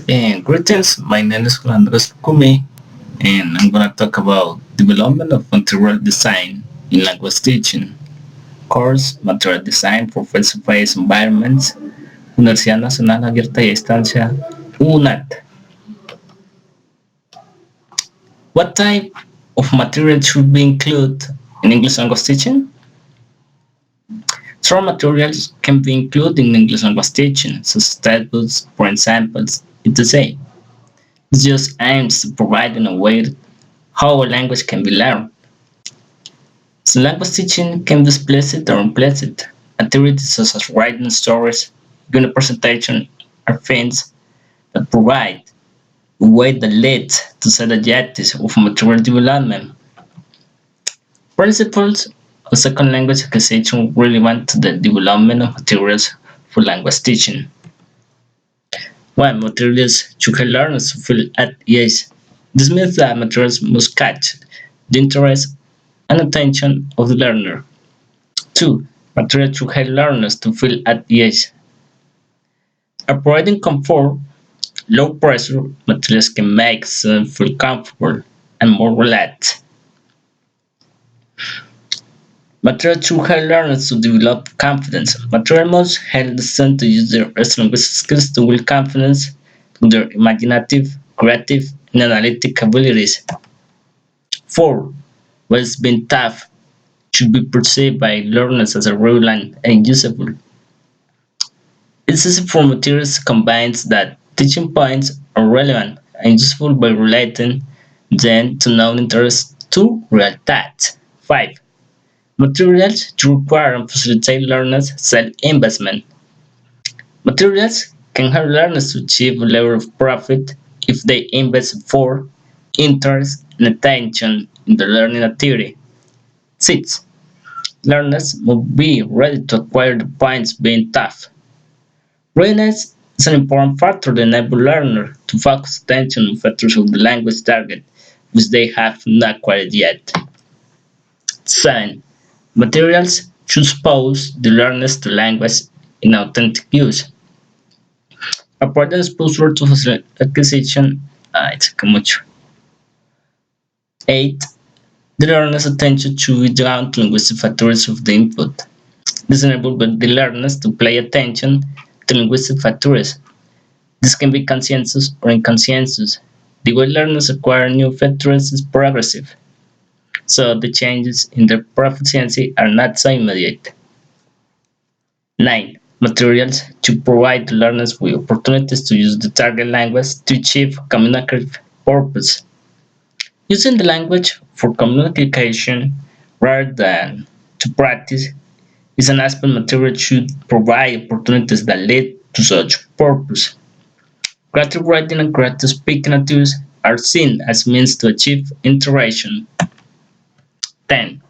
And greetings, my name is Juan Andres Kumi, and I'm going to talk about development of material design in language teaching. Course Material Design for Face-to-Face Environments, Universidad Nacional Abierta y a Distancia, UNAT. What type of material should be included in English language teaching? Some materials can be included in English language teaching, such as textbooks, for examples, etc. It just aims to provide in a way how a language can be learned. So language teaching can be explicit or implicit. Activities such as writing stories, giving a presentation are things that provide a way that leads to set objectives of material development. Principles of second language acquisition relevant to the development of materials for language teaching. 1. Materials should help learners to feel at ease. This means that materials must catch the interest and attention of the learner. 2. Materials should help learners to feel at ease. Providing comfort, low pressure materials can make students feel comfortable and more relaxed. Materials should help learners to develop confidence. Materials must help the student to use their language skills to build confidence through their imaginative, creative, and analytic abilities. 4. What has been tough should be perceived by learners as a relevant and usable. It's easy for materials combines that teaching points are relevant and useful by relating them to known interests to real tasks. 5. Materials to require and facilitate learners' self-investment. Materials can help learners to achieve a level of profit if they invest effort, interest, and attention in the learning activity. 6. Learners must be ready to acquire the points being taught. Readiness is an important factor that enables learners to focus attention on features of the language target which they have not acquired yet. 7. Materials should expose the learners to language in authentic use. Aparte exposure to acquisition, it's much. 8. The learner's attention should be drawn to linguistic factors of the input. This enables the learners to pay attention to linguistic factors. This can be conscientious or inconscientious. The way learners acquire new factors is progressive, so the changes in their proficiency are not so immediate. 9. Materials to provide learners with opportunities to use the target language to achieve communicative purpose. Using the language for communication rather than to practice is an aspect material should provide opportunities that lead to such purpose. Creative writing and creative speaking activities are seen as means to achieve interaction. 10.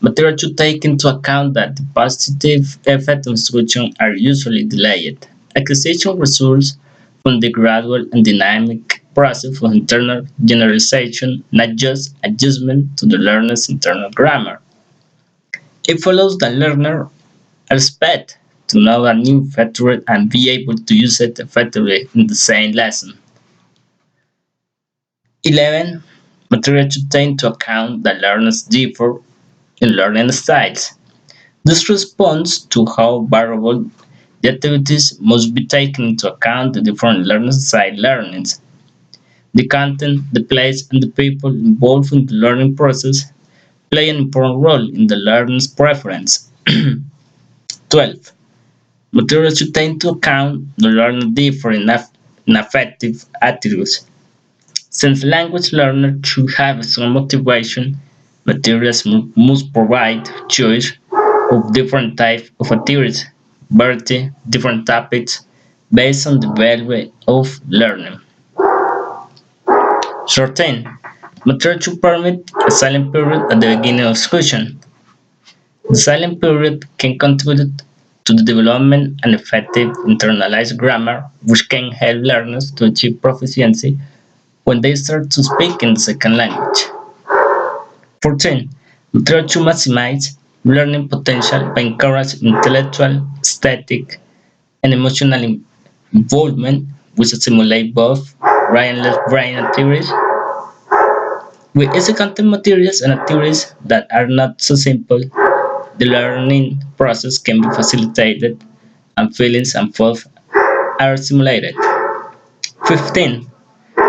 Material should take into account that the positive effects of instruction are usually delayed. Acquisition results from the gradual and dynamic process of internal generalization, not just adjustment to the learner's internal grammar. It follows that learners are expected to know a new feature and be able to use it effectively in the same lesson. 11. Material should take into account that learners differ in learning styles. This responds to how variable the activities must be taken into account the different learning style learnings. The content, the place, and the people involved in the learning process play an important role in the learner's preference. 12. Materials should take into account the learner different in affective attitudes. Since language learners should have some motivation, materials must provide choice of different types of activities, variety, different topics, based on the value of learning. 13. Material should permit a silent period at the beginning of discussion. The silent period can contribute to the development and effective internalized grammar, which can help learners to achieve proficiency when they start to speak in the second language. 14. Material should maximize learning potential by encouraging intellectual, aesthetic, and emotional involvement we simulate both brain and left brain activities with easy content materials and activities that are not so simple. The learning process can be facilitated and feelings and thoughts are simulated. 15.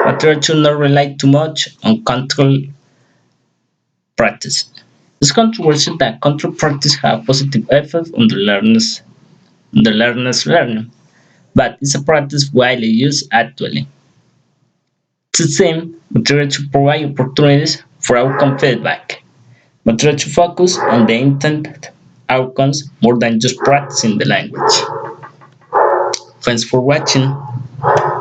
Material should not rely too much on control practice. It's controversial that control practice have positive effects on the learner's learning, but it's a practice widely used actually. 16. Material should provide opportunities for outcome feedback. Material should focus on the intended outcomes more than just practicing the language. Thanks for watching.